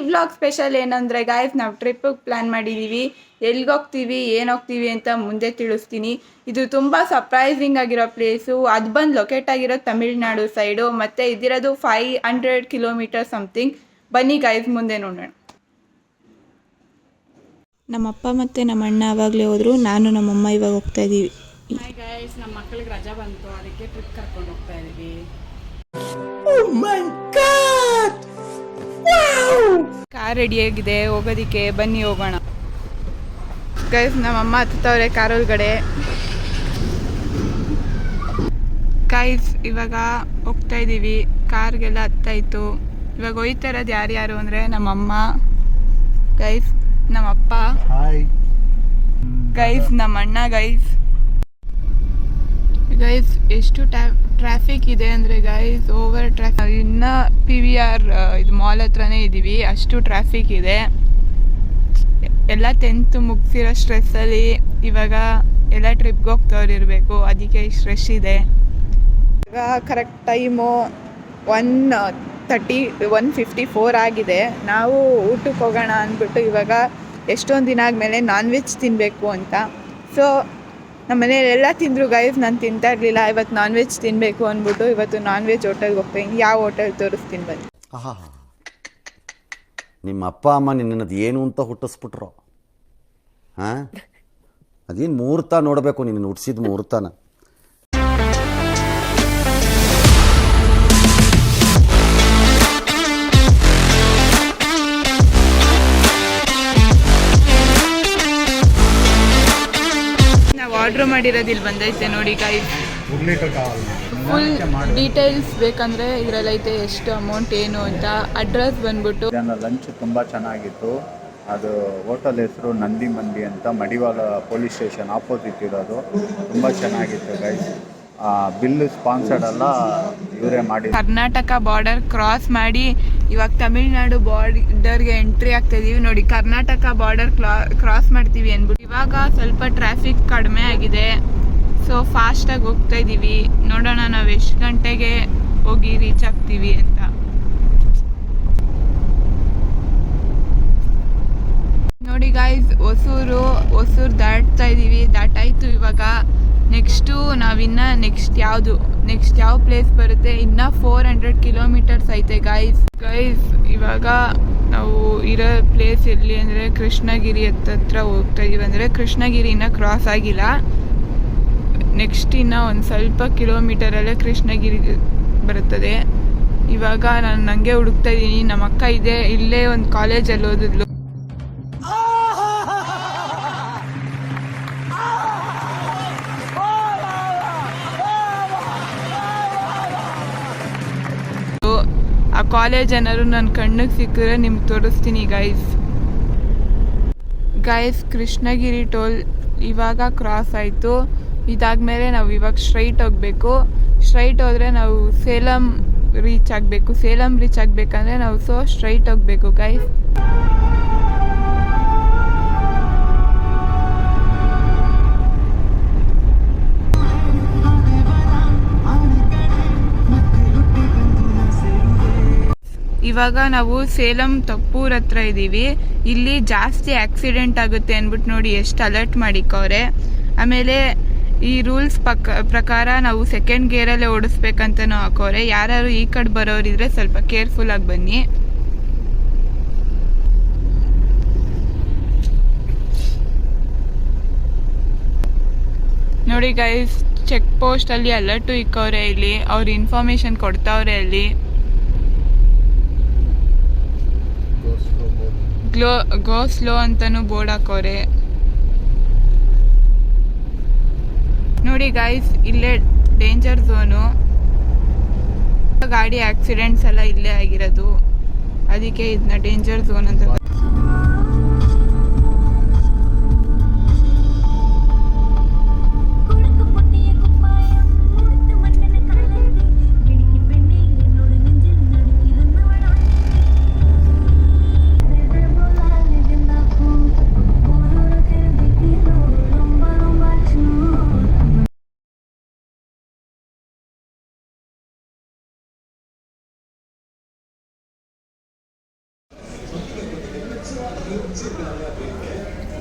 Vlog special ಏನಂದರೆ guys, ನಾವು ಟ್ರಿಪ್ಪಿಗೆ ಪ್ಲ್ಯಾನ್ ಮಾಡಿದ್ದೀವಿ. ಎಲ್ಲಿಗೋಗ್ತೀವಿ ಏನು ಹೋಗ್ತೀವಿ ಅಂತ ಮುಂದೆ ತಿಳಿಸ್ತೀನಿ. ಇದು ತುಂಬ ಸರ್ಪ್ರೈಸಿಂಗ್ ಆಗಿರೋ ಪ್ಲೇಸು. ಅದು ಬಂದು ಲೊಕೇಟ್ ಆಗಿರೋ ತಮಿಳ್ನಾಡು ಸೈಡು, ಮತ್ತು ಇದಿರೋದು 500 ಕಿಲೋಮೀಟರ್ ಸಮಥಿಂಗ್. ಬನ್ನಿ ಗಾಯ್ಸ್, ಮುಂದೆ ನೋಡೋಣ. ನಮ್ಮಪ್ಪ ಮತ್ತು ನಮ್ಮ ಅಣ್ಣ ಆವಾಗಲೇ ಹೋದರು. ನಾನು ನಮ್ಮಮ್ಮ ಇವಾಗ ಹೋಗ್ತಾ ಇದ್ದೀವಿ. ಹಾಯ್ ಗಾಯ್ಸ್, ನಮ್ಮ ಮಕ್ಕಳಿಗೆ ರಜಾ ಬಂತು, ಅದಕ್ಕೆ ಟ್ರಿಪ್ ಕರ್ಕೊಂಡು ಹೋಗ್ತಾ ಇದ್ದೀವಿ. ಕಾರ್ ರೆಡಿಯಾಗಿದೆ ಹೋಗೋದಿಕ್ಕೆ, ಬನ್ನಿ ಹೋಗೋಣ. ಗೈಸ್, ನಮ್ಮಮ್ಮ ಹತ್ತವ್ರೆ ಕಾರ್ ಒಳಗಡೆ. ಗೈಸ್, ಇವಾಗ ಹೋಗ್ತಾ ಇದ್ದೀವಿ. ಕಾರ್ಗೆಲ್ಲ ಹತ್ತಾಯಿತು. ಇವಾಗ ಹೋಯ್ತಾ ಇರೋದು ಯಾರ್ಯಾರು ಅಂದರೆ ನಮ್ಮಮ್ಮ, ಗೈಸ್ ನಮ್ಮಪ್ಪ, ಗೈಸ್ ನಮ್ಮ ಅಣ್ಣ. ಗೈಸ್ ಎಷ್ಟು ಟ್ರಾಫಿಕ್ ಇದೆ ಅಂದರೆ ಗೈಸ್, ಓವರ್ ಟ್ರಾಫಿಕ್. ಇನ್ನು PVR ಇದು ಮಾಲ್ ಹತ್ರನೇ ಇದ್ದೀವಿ, ಅಷ್ಟು ಟ್ರಾಫಿಕ್ ಇದೆ. ಎಲ್ಲ 10th ಮುಗಿಸಿರೋ ಸ್ಟ್ರೆಸ್ಸಲ್ಲಿ ಇವಾಗ ಎಲ್ಲ ಟ್ರಿಪ್ಗೆ ಹೋಗ್ತವ್ರು ಇರಬೇಕು, ಅದಕ್ಕೆ ಇಷ್ಟು ರಶ್ ಇದೆ. ಇವಾಗ ಕರೆಕ್ಟ್ ಟೈಮು 1:54 ಆಗಿದೆ. ನಾವು ಊಟಕ್ಕೆ ಹೋಗೋಣ ಅಂದ್ಬಿಟ್ಟು ಇವಾಗ ಎಷ್ಟೊಂದು ದಿನ ಆದಮೇಲೆ ನಾನ್ ವೆಜ್ ತಿನ್ನಬೇಕು ಅಂತ. ಸೊ ನಮ್ಮ ಮನೇಲೆಲ್ಲ ತಿಂದರು ಗೈಸ್, ನಾನು ತಿಂತಾ ಇರಲಿಲ್ಲ. ಇವತ್ತು ನಾನ್ ವೆಜ್ ತಿನ್ನಬೇಕು ಅಂದ್ಬಿಟ್ಟು ಇವತ್ತು ನಾನ್ ವೆಜ್ ಹೋಟೆಲ್ಗೆ ಹೋಗ್ತೀನಿ. ಯಾವ ಹೋಟೆಲ್ ತೋರಿಸ್ತೀನಿ ಬನ್ನಿ. ನಿಮ್ಮ ಅಪ್ಪ ಅಮ್ಮ ನಿನ್ನದು ಏನು ಅಂತ ಹುಟ್ಟಿಸ್ಬಿಟ್ರು? ಹಾಂ, ಅದೇನು ಮುಹೂರ್ತ ನೋಡಬೇಕು, ನಿನ್ನ ಹುಟ್ಟಿಸಿದ ಮುಹೂರ್ತನ. ಆರ್ಡ್ರ್ ಮಾಡಿರೋದು ಇಲ್ಲಿ ಬಂದೈತೆ ನೋಡಿ ಗಾಯ್ಸ್. ಫುಲ್ ಡೀಟೇಲ್ಸ್ ಬೇಕಂದರೆ ಇದರಲ್ಲೈತೆ, ಎಷ್ಟು ಅಮೌಂಟ್ ಏನು ಅಂತ. ಅಡ್ರೆಸ್ ಬಂದ್ಬಿಟ್ಟು ಲಂಚ್ ತುಂಬ ಚೆನ್ನಾಗಿತ್ತು. ಅದು ಹೋಟೆಲ್ ಹೆಸರು ನಂದಿ ಮಂದಿ ಅಂತ, ಮಡಿವಾಳ ಪೊಲೀಸ್ ಸ್ಟೇಷನ್ ಆಪೋಸಿಟ್ ಇರೋದು. ತುಂಬ ಚೆನ್ನಾಗಿತ್ತು ಗೈಸ್. ಬಿಲ್ ಸ್ಪಾನ್ಸರ್ಡ್ ಅಲ್ಲ, ಇವರೇ ಮಾಡಿ. ಕರ್ನಾಟಕ ಬಾರ್ಡರ್ ಕ್ರಾಸ್ ಮಾಡಿ ಇವಾಗ ತಮಿಳ್ನಾಡು ಬಾರ್ಡರ್ಗೆ ಎಂಟ್ರಿ ಆಗ್ತಾ ಇದೀವಿ ನೋಡಿ. ಕರ್ನಾಟಕ ಬಾರ್ಡರ್ ಕ್ರಾಸ್ ಮಾಡ್ತೀವಿ ಅಂದ್ಬಿಟ್ಟು ಇವಾಗ ಸ್ವಲ್ಪ ಟ್ರಾಫಿಕ್ ಕಡಿಮೆ ಆಗಿದೆ. ಸೊ ಫಾಸ್ಟಾಗಿ ಹೋಗ್ತಾ ಇದ್ದೀವಿ. ನೋಡೋಣ ನಾವು ಎಷ್ಟು ಗಂಟೆಗೆ ಹೋಗಿ ರೀಚ್ ಆಗ್ತೀವಿ ಅಂತ. ನೋಡಿ ಗಾಯ್ಸ್, ಹೊಸೂರು ದಾಟ್ತಾ ಇದ್ದೀವಿ. ದಾಟಾಯಿತು ಇವಾಗ. ನೆಕ್ಸ್ಟು ನಾವಿನ್ನು ನೆಕ್ಸ್ಟ್ ಯಾವ ಪ್ಲೇಸ್ ಬರುತ್ತೆ, ಇನ್ನು 400 ಕಿಲೋಮೀಟರ್ಸ್ ಐತೆ ಗಾಯ್ಸ್. ಇವಾಗ ನಾವು ಇರೋ ಪ್ಲೇಸ್ ಎಲ್ಲಿ ಅಂದರೆ ಕೃಷ್ಣಗಿರಿ ಹತ್ರ ಹೋಗ್ತಾ ಇದೀವಿ. ಅಂದರೆ ಕೃಷ್ಣಗಿರಿನ ಕ್ರಾಸ್ ಆಗಿಲ್ಲ. ನೆಕ್ಸ್ಟ್ ಇನ್ನು ಒಂದು ಸ್ವಲ್ಪ ಕಿಲೋಮೀಟರಲ್ಲೇ ಕೃಷ್ಣಗಿರಿ ಬರುತ್ತದೆ. ಇವಾಗ ನಾನು ನನಗೆ ಹುಡುಕ್ತಾ ಇದ್ದೀನಿ. ನಮ್ಮ ಅಕ್ಕ ಇಲ್ಲೇ ಒಂದು ಕಾಲೇಜಲ್ಲಿ ಓದಿದ್ಲು. ಆ ಕಾಲೇಜ್ ಏನಾದ್ರು ನನ್ನ ಕಣ್ಣಿಗೆ ಸಿಕ್ಕಿದ್ರೆ ನಿಮ್ಗೆ ತೋರಿಸ್ತೀನಿ ಗೈಸ್. ಕೃಷ್ಣಗಿರಿ ಟೋಲ್ ಇವಾಗ ಕ್ರಾಸ್ ಆಯಿತು. ಇದಾದಮೇಲೆ ನಾವು ಇವಾಗ ಸ್ಟ್ರೈಟ್ ಹೋಗಬೇಕು. ಸ್ಟ್ರೈಟ್ ಹೋದರೆ ನಾವು ಸೇಲಂ ರೀಚ್ ಆಗಬೇಕು. ಸೇಲಂ ರೀಚ್ ಆಗಬೇಕಂದ್ರೆ ನಾವು ಸ್ಟ್ರೈಟ್ ಹೋಗಬೇಕು ಗೈಸ್. ಇವಾಗ ನಾವು ಸೇಲಂ ತಪ್ಪೂರ್ ಹತ್ರ ಇದ್ದೀವಿ. ಇಲ್ಲಿ ಜಾಸ್ತಿ ಆಕ್ಸಿಡೆಂಟ್ ಆಗುತ್ತೆ ಅಂದ್ಬಿಟ್ಟು ನೋಡಿ ಎಷ್ಟು ಅಲರ್ಟ್ ಮಾಡಿಕವ್ರೆ. ಆಮೇಲೆ ಈ ರೂಲ್ಸ್ ಪ್ರಕಾರ ನಾವು ಸೆಕೆಂಡ್ ಗೇರಲ್ಲೇ ಓಡಿಸ್ಬೇಕಂತನೂ ಹಾಕೋರೆ. ಯಾರು ಈ ಕಡೆ ಬರೋರಿದ್ರೆ ಸ್ವಲ್ಪ ಕೇರ್ಫುಲ್ ಆಗಿ ಬನ್ನಿ. ನೋಡಿ ಗೈಸ್, ಚೆಕ್ ಪೋಸ್ಟ್ ಅಲ್ಲಿ ಅಲರ್ಟು ಇಕ್ಕವ್ರೆ. ಇಲ್ಲಿ ಅವ್ರು ಇನ್ಫಾರ್ಮೇಶನ್ ಕೊಡ್ತಾವ್ರೆ. ಅಲ್ಲಿ ಗೋ ಸ್ಲೋ ಅಂತಾನು ಬೋರ್ಡ್ ಹಾಕೋರೆ. ನೋಡಿ ಗೈಸ್, ಇಲ್ಲೇ ಡೇಂಜರ್ ಝೋನು. ಗಾಡಿ ಆಕ್ಸಿಡೆಂಟ್ಸ್ ಎಲ್ಲ ಇಲ್ಲೇ ಆಗಿರೋದು, ಅದಕ್ಕೆ ಇದನ್ನ ಡೇಂಜರ್ ಝೋನ್ ಅಂತ.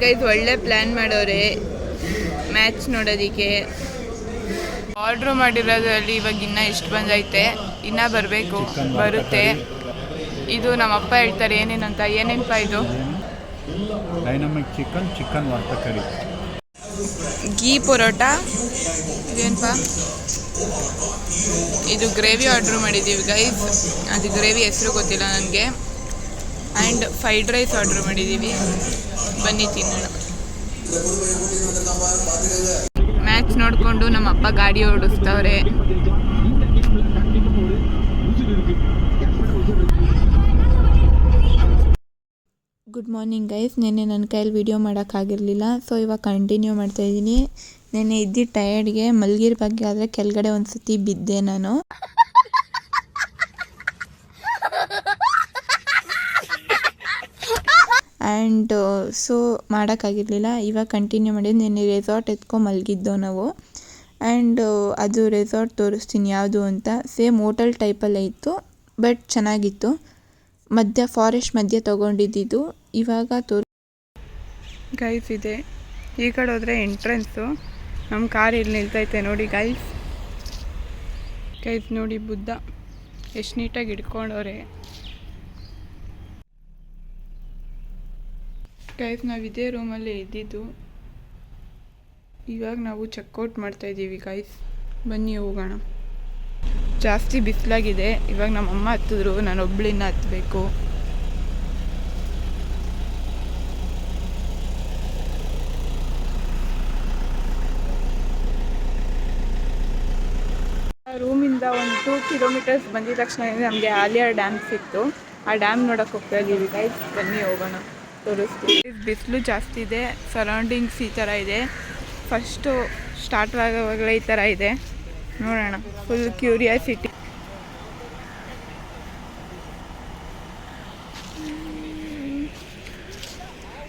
ಗೈಸ್ ಒಳ್ಳೆ ಪ್ಲ್ಯಾನ್ ಮಾಡೋರೆ ಮ್ಯಾಚ್ ನೋಡೋದಕ್ಕೆ. ಆರ್ಡ್ರ್ ಮಾಡಿರೋದ್ರಲ್ಲಿ ಇವಾಗ ಇನ್ನೂ ಇಷ್ಟು ಬಂದೈತೆ, ಇನ್ನೂ ಬರಬೇಕು, ಬರುತ್ತೆ. ಇದು ನಮ್ಮಪ್ಪ ಹೇಳ್ತಾರೆ ಏನೇನಂತ. ಏನೇನಪ್ಪ ಇದು? ಡೈನಮಿಕ್ ಚಿಕನ್ ವಾರ್ತ ಕರಿ, ಗೀ ಪರೋಟ. ಇದೇನಪ್ಪ? ಇದು ಗ್ರೇವಿ ಆರ್ಡ್ರ್ ಮಾಡಿದ್ದೀವಿ ಗೈಸ್. ಅದು ಗ್ರೇವಿ ಹೆಸರು ಗೊತ್ತಿಲ್ಲ ನನಗೆ. ಆ್ಯಂಡ್ ಫ್ರೈಡ್ ರೈಸ್ ಆರ್ಡ್ರ್ ಮಾಡಿದ್ದೀವಿ. ಬನ್ನಿ ತಿನ್ನೋಣ. ಮ್ಯಾಚ್ ನೋಡಿಕೊಂಡು ನಮ್ಮಪ್ಪ ಗಾಡಿ ಓಡಿಸ್ತವ್ರೆ. Good morning guys. ನೆನ್ನೆ ನನ್ನ ಕೈಯಲ್ಲಿ ವಿಡಿಯೋ ಮಾಡೋಕ್ಕಾಗಿರಲಿಲ್ಲ, ಸೊ ಇವಾಗ ಕಂಟಿನ್ಯೂ ಮಾಡ್ತಾಯಿದ್ದೀನಿ. ನೆನ್ನೆ ಇದ್ದಿದ್ದು ಟಯರ್ಡ್ಗೆ ಮಲಗಿರ ಬಗ್ಗೆ ಆದರೆ ಕೆಳಗಡೆ ಒಂದು ಸತಿ ಬಿದ್ದೆ ನಾನು. ಆ್ಯಂಡ್ ಸೊ ಮಾಡೋಕ್ಕಾಗಿರಲಿಲ್ಲ. ಇವಾಗ ಕಂಟಿನ್ಯೂ ಮಾಡಿದ್ದು. ನೆನ್ನೆ ರೆಸಾರ್ಟ್ ಎತ್ಕೊಂಡು ಮಲಗಿದ್ದೋ ನಾವು. ಆ್ಯಂಡ್ ಅದು ರೆಸಾರ್ಟ್ ತೋರಿಸ್ತೀನಿ ಯಾವುದು ಅಂತ. ಸೇಮ್ ಹೋಟೆಲ್ ಟೈಪಲ್ಲೇ ಇತ್ತು, ಬಟ್ ಚೆನ್ನಾಗಿತ್ತು. ಫಾರೆಸ್ಟ್ ಮಧ್ಯೆ ತೊಗೊಂಡಿದ್ದು. ಇವಾಗ ಗೈಸ್ ಇದೆ, ಈ ಕಡೆ ಹೋದರೆ ಎಂಟ್ರೆನ್ಸು. ನಮ್ಮ ಕಾರ್ ಇಲ್ಲಿ ನಿಲ್ತೈತೆ ನೋಡಿ ಗೈಸ್. ನೋಡಿ ಬುದ್ಧ ಎಷ್ಟು ನೀಟಾಗಿ ಇಟ್ಕೊಂಡವ್ರೆ. ಗೈಸ್ ನಾವು ಇದೇ ರೂಮಲ್ಲೇ ಇದ್ದಿದ್ದು. ಇವಾಗ ನಾವು ಚೆಕ್ಔಟ್ ಮಾಡ್ತಾಯಿದ್ದೀವಿ ಗೈಸ್. ಬನ್ನಿ ಹೋಗೋಣ. ಜಾಸ್ತಿ ಬಿಸಿಲಾಗಿದೆ. ಇವಾಗ ನಮ್ಮಮ್ಮ ಹತ್ತಿದ್ರು, ನಾನು ಒಬ್ಳಿನ್ನ ಹತ್ತಬೇಕು. ರೂಮಿಂದ ಒಂದು 2 ಕಿಲೋಮೀಟರ್ಸ್ ಬಂದಿದ ತಕ್ಷಣ ನಮಗೆ ಆಲಿಯಾರ್ ಡ್ಯಾಮ್ ಸಿಕ್ತು. ಆ ಡ್ಯಾಮ್ ನೋಡೋಕೆ ಹೋಗ್ತಾ ಇದ್ದೀವಿ ಗೈಸ್. ಬನ್ನಿ ಹೋಗೋಣ, ತೋರಿಸ್ತೀವಿ. ಬಿಸಿಲು ಜಾಸ್ತಿ ಇದೆ, ಸರೌಂಡಿಂಗ್ಸ್ ಈ ಥರ ಇದೆ. ಫಸ್ಟು ಸ್ಟಾರ್ಟ್ ಆಗೋವಾಗಲೇ ಈ ಥರ ಇದೆ. ನೋಡೋಣ, ಫುಲ್ ಕ್ಯೂರಿಯಾಸಿಟಿ.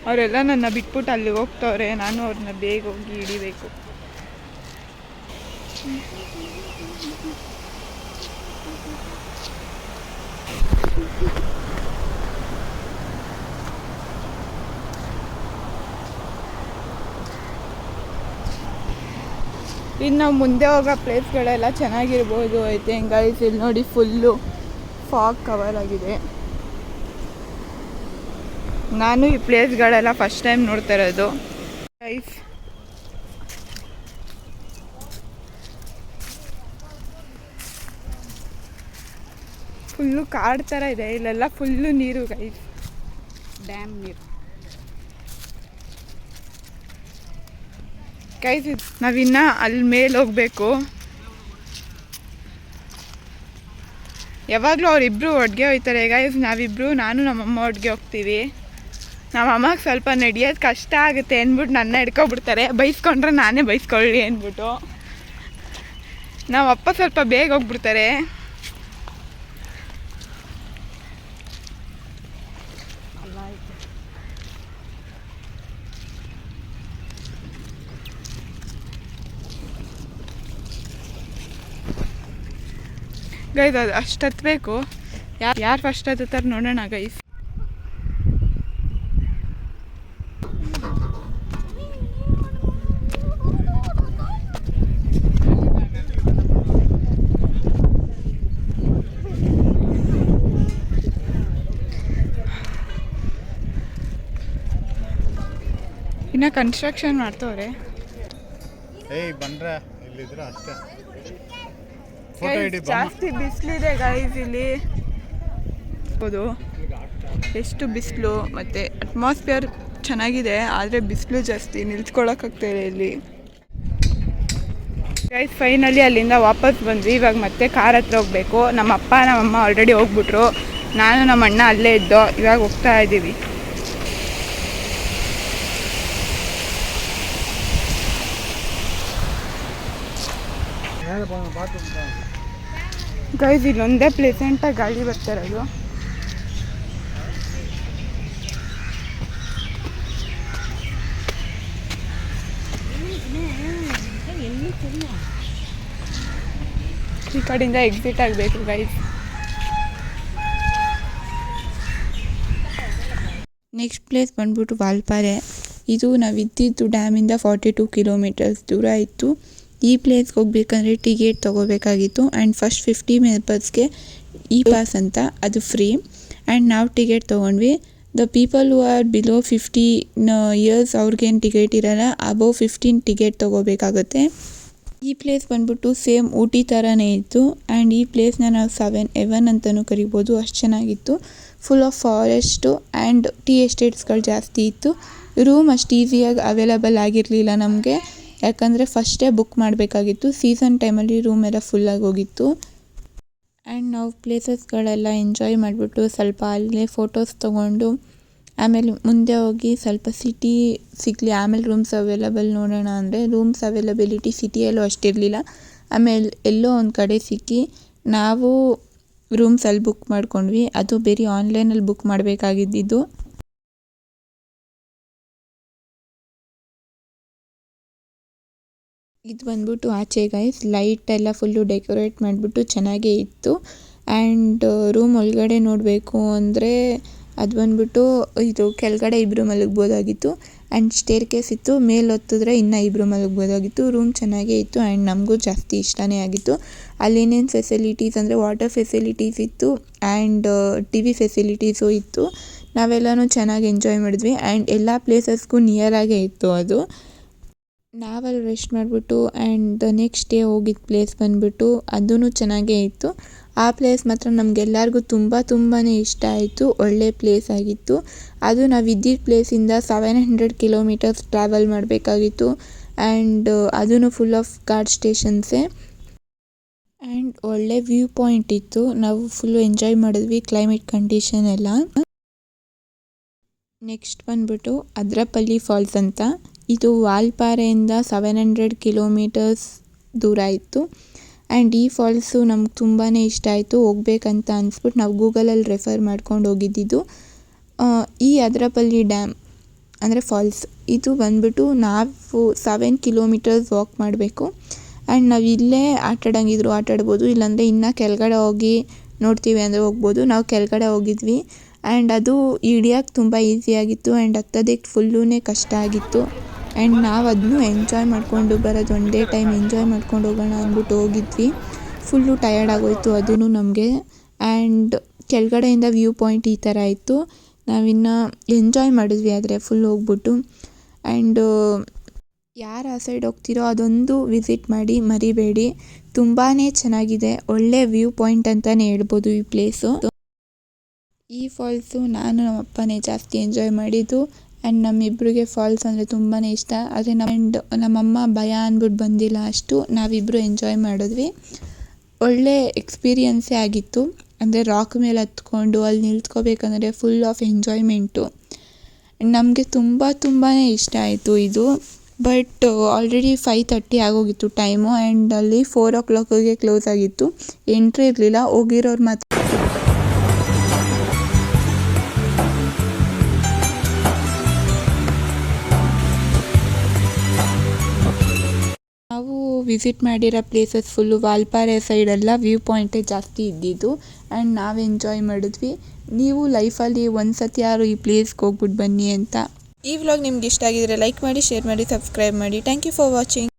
ಅವರೆಲ್ಲ ನನ್ನ ಬಿಟ್ಬಿಟ್ಟು ಅಲ್ಲಿಗೆ ಹೋಗ್ತವ್ರೆ. ನಾನು ಅವ್ರನ್ನ ಬೇಗ ಹೋಗಿ ಹಿಡಿಬೇಕು. ಇನ್ನು ನಾವು ಮುಂದೆ ಹೋಗೋ ಪ್ಲೇಸ್ಗಳೆಲ್ಲ ಚೆನ್ನಾಗಿರ್ಬೋದು ಐತೆ. ಗೈಸ್ ಇಲ್ಲಿ ನೋಡಿ, ಫುಲ್ಲು ಫಾಗ್ ಕವರ್ ಆಗಿದೆ. ನಾನು ಈ ಪ್ಲೇಸ್ಗಳೆಲ್ಲ ಫಸ್ಟ್ ಟೈಮ್ ನೋಡ್ತಾ ಇರೋದು ಗೈಸ್. ಫುಲ್ಲು ಕಾಡು ಥರ ಇದೆ. ಇಲ್ಲೆಲ್ಲ ಫುಲ್ಲು ನೀರು ಗೈಸ್, ಡ್ಯಾಮ್ ನೀರು. ಗೈಸ್ ನಾವಿನ್ನ ಅಲ್ಲಿ ಮೇಲೆ ಹೋಗ್ಬೇಕು. ಯಾವಾಗಲೂ ಅವರಿಬ್ಬರು ಒಟ್ಟಿಗೆ ಹೋಗ್ತಾರೆ ಗೈಸ್. ನಾವಿಬ್ಬರು, ನಾನು ನಮ್ಮಮ್ಮ ಒಟ್ಟಿಗೆ ಹೋಗ್ತೀವಿ. ನಮ್ಮಮ್ಮಗೆ ಸ್ವಲ್ಪ ನಡೆಯೋದು ಕಷ್ಟ ಆಗುತ್ತೆ ಅಂದ್ಬಿಟ್ಟು ನನ್ನ ಹಿಡ್ಕೊಬಿಡ್ತಾರೆ. ಬೈಸ್ಕೊಂಡ್ರೆ ನಾನೇ ಬೈಸ್ಕೊಳ್ಳಿ ಅಂದ್ಬಿಟ್ಟು. ನಮ್ಮಪ್ಪ ಸ್ವಲ್ಪ ಬೇಗ ಹೋಗ್ಬಿಡ್ತಾರೆ. ಗೈಸ್ ಅದು ಅಷ್ಟು ಹತ್ತಬೇಕು. ಯಾರು ಫಸ್ಟ್ ಹತ್ತುತ್ತಾರೆ ನೋಡೋಣ ಗೈಸ್. ಇನ್ನು ಕನ್ಸ್ಟ್ರಕ್ಷನ್ ಮಾಡ್ತವ್ರೆ. ಬಂದ್ರೆ ಇಲ್ಲಿದ್ರೆ ಅಷ್ಟೇ. ಜಾಸ್ತಿ ಬಿಸಿಲಿದೆ ಗೈಸ್ ಇಲ್ಲಿ. ಹೌದು, ಎಷ್ಟು ಬಿಸಿಲು. ಮತ್ತು ಅಟ್ಮಾಸ್ಫಿಯರ್ ಚೆನ್ನಾಗಿದೆ, ಆದರೆ ಬಿಸಿಲು ಜಾಸ್ತಿ, ನಿಲ್ಸ್ಕೊಳ್ಳೋಕ್ಕಾಗ್ತಾಯಿದೆ ಇಲ್ಲಿ. ಗೈಸ್ ಫೈನಲಿ ಅಲ್ಲಿಂದ ವಾಪಸ್ ಬಂದ್ವಿ. ಇವಾಗ ಮತ್ತೆ ಕಾರ್ ಹತ್ರ ಹೋಗಬೇಕು. ನಮ್ಮ ಅಪ್ಪ ನಮ್ಮಮ್ಮ ಆಲ್ರೆಡಿ ಹೋಗ್ಬಿಟ್ರು. ನಾನು ನಮ್ಮ ಅಣ್ಣ ಅಲ್ಲೇ ಇದ್ದೋ. ಇವಾಗ ಹೋಗ್ತಾ ಇದ್ದೀವಿ. ಗೈಸ್ ಇಲ್ಲೊಂದೇ ಪ್ಲೆಸೆಂಟಾಗಿ ಗಾಳಿ ಬರ್ತಾ ಇರೋದು. ಈ ಕಡೆಯಿಂದ ಎಕ್ಸಿಟ್ ಆಗಬೇಕು ಗೈಸ್. ನೆಕ್ಸ್ಟ್ ಪ್ಲೇಸ್ ಬಂದ್ಬಿಟ್ಟು ವಾಲ್ಪಾರೆ. ಇದು ನಾವಿದ್ದಿದ್ದು ಡ್ಯಾಮಿಂದ 42 ಕಿಲೋಮೀಟರ್ಸ್ ದೂರ ಇತ್ತು. ಈ ಪ್ಲೇಸ್ಗೆ ಹೋಗ್ಬೇಕಂದ್ರೆ ಟಿಕೆಟ್ ತೊಗೋಬೇಕಾಗಿತ್ತು ಆ್ಯಂಡ್ ಫಸ್ಟ್ 50 ಮೆಂಬರ್ಸ್ಗೆ ಇ ಪಾಸ್ ಅಂತ, ಅದು ಫ್ರೀ. ಆ್ಯಂಡ್ ನಾವು ಟಿಕೆಟ್ ತೊಗೊಂಡ್ವಿ. The people who are below 50 years ಅವ್ರಿಗೇನು ಟಿಕೆಟ್ ಇರೋಲ್ಲ, ಅಬೋವ್ 15 ಟಿಕೆಟ್ ತೊಗೋಬೇಕಾಗುತ್ತೆ. ಈ ಪ್ಲೇಸ್ ಬಂದ್ಬಿಟ್ಟು ಸೇಮ್ ಊಟಿ ಥರನೇ ಇತ್ತು ಆ್ಯಂಡ್ ಈ ಪ್ಲೇಸ್ನ ನಾವು 7 ಹೆವನ್ ಅಂತಲೂ ಕರಿಬೋದು, ಅಷ್ಟು ಚೆನ್ನಾಗಿತ್ತು. Full of forest and tea ಎಸ್ಟೇಟ್ಸ್ಗಳು ಜಾಸ್ತಿ ಇತ್ತು. ರೂಮ್ ಅಷ್ಟು ಈಸಿಯಾಗಿ ಅವೈಲಬಲ್ ಆಗಿರಲಿಲ್ಲ ನಮಗೆ, ಯಾಕಂದರೆ ಫಸ್ಟೇ ಬುಕ್ ಮಾಡಬೇಕಾಗಿತ್ತು. ಸೀಸನ್ ಟೈಮಲ್ಲಿ ರೂಮ್ ಎಲ್ಲ ಫುಲ್ಲಾಗಿ ಹೋಗಿತ್ತು. ಆ್ಯಂಡ್ ನಾವು ಪ್ಲೇಸಸ್ಗಳೆಲ್ಲ ಎಂಜಾಯ್ ಮಾಡಿಬಿಟ್ಟು ಸ್ವಲ್ಪ ಅಲ್ಲೇ ಫೋಟೋಸ್ ತೊಗೊಂಡು ಆಮೇಲೆ ಮುಂದೆ ಹೋಗಿ ಸ್ವಲ್ಪ ಸಿಟಿ ಸಿಗಲಿ, ಆಮೇಲೆ ರೂಮ್ಸ್ ಅವೈಲಬಲ್ ನೋಡೋಣ ಅಂದರೆ ರೂಮ್ಸ್ ಅವೈಲಬಿಲಿಟಿ ಸಿಟಿಯಲ್ಲೂ ಅಷ್ಟಿರಲಿಲ್ಲ. ಆಮೇಲೆ ಎಲ್ಲೋ ಒಂದು ಕಡೆ ಸಿಕ್ಕಿ ನಾವು ರೂಮ್ಸ್ ಅಲ್ಲಿ ಬುಕ್ ಮಾಡ್ಕೊಂಡ್ವಿ. ಅದು ಬೇರೆ ಆನ್ಲೈನಲ್ಲಿ ಬುಕ್ ಮಾಡಬೇಕಾಗಿದ್ದು. ಇದು ಬಂದ್ಬಿಟ್ಟು ಆಚೆ ಗೈಸ್, ಲೈಟ್ ಎಲ್ಲ ಫುಲ್ಲು ಡೆಕೋರೇಟ್ ಮಾಡಿಬಿಟ್ಟು ಚೆನ್ನಾಗೇ ಇತ್ತು. ಆ್ಯಂಡ್ ರೂಮ್ ಒಳಗಡೆ ನೋಡಬೇಕು ಅಂದರೆ ಅದು ಬಂದ್ಬಿಟ್ಟು ಇದು ಕೆಳಗಡೆ ಇಬ್ಬರು ಮಲಗ್ಬೋದಾಗಿತ್ತು ಆ್ಯಂಡ್ ಸ್ಟೇರ್ ಕೇಸ್ ಇತ್ತು. ಮೇಲೆ ಹೊತ್ತಿದ್ರೆ ಇನ್ನೂ ಇಬ್ಬರು ಮಲಗ್ಬೋದಾಗಿತ್ತು. ರೂಮ್ ಚೆನ್ನಾಗೇ ಇತ್ತು ಆ್ಯಂಡ್ ನಮಗೂ ಜಾಸ್ತಿ ಇಷ್ಟನೇ ಆಗಿತ್ತು. ಅಲ್ಲೇನೇನು ಫೆಸಿಲಿಟೀಸ್ ಅಂದರೆ ವಾಟರ್ ಫೆಸಿಲಿಟೀಸ್ ಇತ್ತು ಆ್ಯಂಡ್ ಟಿ ವಿ ಫೆಸಿಲಿಟೀಸು ಇತ್ತು. ನಾವೆಲ್ಲನೂ ಚೆನ್ನಾಗಿ ಎಂಜಾಯ್ ಮಾಡಿದ್ವಿ ಆ್ಯಂಡ್ ಎಲ್ಲ ಪ್ಲೇಸಸ್ಗೂ ನಿಯರಾಗೇ ಇತ್ತು ಅದು. ನಾವಲ್ಲಿ ರೆಸ್ಟ್ ಮಾಡಿಬಿಟ್ಟು ಆ್ಯಂಡ್ ನೆಕ್ಸ್ಟ್ ಡೇ ಹೋಗಿದ್ದ ಪ್ಲೇಸ್ ಬಂದುಬಿಟ್ಟು ಅದೂ ಚೆನ್ನಾಗೇ ಇತ್ತು. ಆ ಪ್ಲೇಸ್ ಮಾತ್ರ ನಮಗೆಲ್ಲರಿಗೂ ತುಂಬಾ ಇಷ್ಟ ಆಯಿತು. ಒಳ್ಳೆ ಪ್ಲೇಸ್ ಆಗಿತ್ತು. ಅದು ನಾವು ಇದ್ದಿದ್ದ ಪ್ಲೇಸಿಂದ 700 ಕಿಲೋಮೀಟರ್ಸ್ ಟ್ರಾವೆಲ್ ಮಾಡಬೇಕಾಗಿತ್ತು ಆ್ಯಂಡ್ ಅದೂ ಫುಲ್ ಆಫ್ ಗಾರ್ಡ್ ಸ್ಟೇಷನ್ಸೇ ಆ್ಯಂಡ್ ಒಳ್ಳೆ ವ್ಯೂ ಪಾಯಿಂಟ್ ಇತ್ತು. ನಾವು ಫುಲ್ಲು ಎಂಜಾಯ್ ಮಾಡಿದ್ವಿ ಕ್ಲೈಮೇಟ್ ಕಂಡೀಷನ್ ಎಲ್ಲ. ನೆಕ್ಸ್ಟ್ ಬಂದ್ಬಿಟ್ಟು ಅದ್ರಪಲ್ಲಿ ಫಾಲ್ಸ್ ಅಂತ. ಇದು ವಾಲ್ಪಾರೆಯಿಂದ 700 ಕಿಲೋಮೀಟರ್ಸ್ ದೂರ ಇತ್ತು ಆ್ಯಂಡ್ ಈ ಫಾಲ್ಸು ನಮ್ಗೆ ತುಂಬಾ ಇಷ್ಟ ಆಯಿತು. ಹೋಗ್ಬೇಕಂತ ಅನಿಸ್ಬಿಟ್ಟು ನಾವು ಗೂಗಲಲ್ಲಿ ರೆಫರ್ ಮಾಡ್ಕೊಂಡು ಹೋಗಿದ್ದಿದ್ದು. ಈ ಅದ್ರಪಲ್ಲಿ ಡ್ಯಾಮ್ ಅಂದರೆ ಫಾಲ್ಸ್ ಇದು ಬಂದ್ಬಿಟ್ಟು ನಾವು 7 ಕಿಲೋಮೀಟರ್ಸ್ ವಾಕ್ ಮಾಡಬೇಕು ಆ್ಯಂಡ್ ನಾವು ಇಲ್ಲೇ ಆಟಾಡೋಂಗಿದ್ರು ಆಟಾಡ್ಬೋದು, ಇಲ್ಲಾಂದರೆ ಇನ್ನೂ ಕೆಳಗಡೆ ಹೋಗಿ ನೋಡ್ತೀವಿ ಅಂದರೆ ಹೋಗ್ಬೋದು. ನಾವು ಕೆಳಗಡೆ ಹೋಗಿದ್ವಿ ಆ್ಯಂಡ್ ಅದು ಇಳಿಯೋಕ್ಕೆ ತುಂಬ ಈಸಿಯಾಗಿತ್ತು ಆ್ಯಂಡ್ ಹತ್ತೋದಕ್ಕೆ ಫುಲ್ಲೂ ಕಷ್ಟ ಆಗಿತ್ತು ಆ್ಯಂಡ್ ನಾವು ಅದನ್ನು ಎಂಜಾಯ್ ಮಾಡಿಕೊಂಡು ಬರೋದು, ಒನ್ ಡೇ ಟೈಮ್ ಎಂಜಾಯ್ ಮಾಡ್ಕೊಂಡು ಹೋಗೋಣ ಅಂದ್ಬಿಟ್ಟು ಹೋಗಿದ್ವಿ. ಫುಲ್ಲು ಟಯರ್ಡ್ ಆಗೋಯಿತು ಅದೂ ನಮಗೆ ಆ್ಯಂಡ್ ಕೆಳಗಡೆಯಿಂದ ವ್ಯೂ ಪಾಯಿಂಟ್ ಈ ಥರ ಇತ್ತು. ನಾವಿನ್ನು ಎಂಜಾಯ್ ಮಾಡಿದ್ವಿ ಆದರೆ ಫುಲ್ ಹೋಗ್ಬಿಟ್ಟು. ಆ್ಯಂಡ್ ಯಾರು ಆ ಸೈಡ್ ಹೋಗ್ತಿರೋ ಅದೊಂದು ವಿಸಿಟ್ ಮಾಡಿ ಮರಿಬೇಡಿ, ತುಂಬಾ ಚೆನ್ನಾಗಿದೆ. ಒಳ್ಳೆ ವ್ಯೂ ಪಾಯಿಂಟ್ ಅಂತಲೇ ಹೇಳ್ಬೋದು ಈ ಪ್ಲೇಸು. ಈ ಫಾಲ್ಸು ನಾನು ನಮ್ಮ ಅಪ್ಪನೇ ಜಾಸ್ತಿ ಎಂಜಾಯ್ ಮಾಡಿದ್ದು ಆ್ಯಂಡ್ ನಮ್ಮಿಬ್ಬರಿಗೆ ಫಾಲ್ಸ್ ಅಂದರೆ ತುಂಬಾ ಇಷ್ಟ. ಆದರೆ ನಮ್ಮಮ್ಮ ಭಯ ಅಂದ್ಬಿಟ್ಟು ಬಂದಿಲ್ಲ ಅಷ್ಟು. ನಾವಿಬ್ಬರು ಎಂಜಾಯ್ ಮಾಡಿದ್ವಿ. ಒಳ್ಳೆ ಎಕ್ಸ್ಪೀರಿಯನ್ಸೇ ಆಗಿತ್ತು. ಅಂದರೆ ರಾಕ್ ಮೇಲೆ ಹತ್ಕೊಂಡು ಅಲ್ಲಿ ನಿಲ್ತ್ಕೋಬೇಕಂದ್ರೆ ಫುಲ್ ಆಫ್ ಎಂಜಾಯ್ಮೆಂಟು. ನಮಗೆ ತುಂಬಾ ಇಷ್ಟ ಆಯಿತು ಇದು. ಬಟ್ ಆಲ್ರೆಡಿ 5:30 ಆಗೋಗಿತ್ತು ಟೈಮು ಆ್ಯಂಡ್ ಅಲ್ಲಿ 4 o'clockಗೆ ಕ್ಲೋಸ್ ಆಗಿತ್ತು. ಎಂಟ್ರಿ ಇರಲಿಲ್ಲ, ಹೋಗಿರೋರು ಮಾತ್ರ. ನಾವು ವಿಸಿಟ್ ಮಾಡಿರೋ ಪ್ಲೇಸಸ್ ಫುಲ್ಲು ವಾಲ್ಪಾರೆ ಸೈಡೆಲ್ಲ ವ್ಯೂ ಪಾಯಿಂಟೇ ಜಾಸ್ತಿ ಇದ್ದಿದ್ದು ಆ್ಯಂಡ್ ನಾವು ಎಂಜಾಯ್ ಮಾಡಿದ್ವಿ. ನೀವು ಲೈಫಲ್ಲಿ ಒಂದು ಸತಿ ಯಾರು ಈ ಪ್ಲೇಸ್ಗೆ ಹೋಗ್ಬಿಟ್ಟು ಬನ್ನಿ ಅಂತ. ಈ ವ್ಲಾಗ್ ನಿಮ್ಗೆ ಇಷ್ಟ ಆಗಿದ್ರೆ ಲೈಕ್ ಮಾಡಿ, ಶೇರ್ ಮಾಡಿ, ಸಬ್ಸ್ಕ್ರೈಬ್ ಮಾಡಿ. Thank you for watching.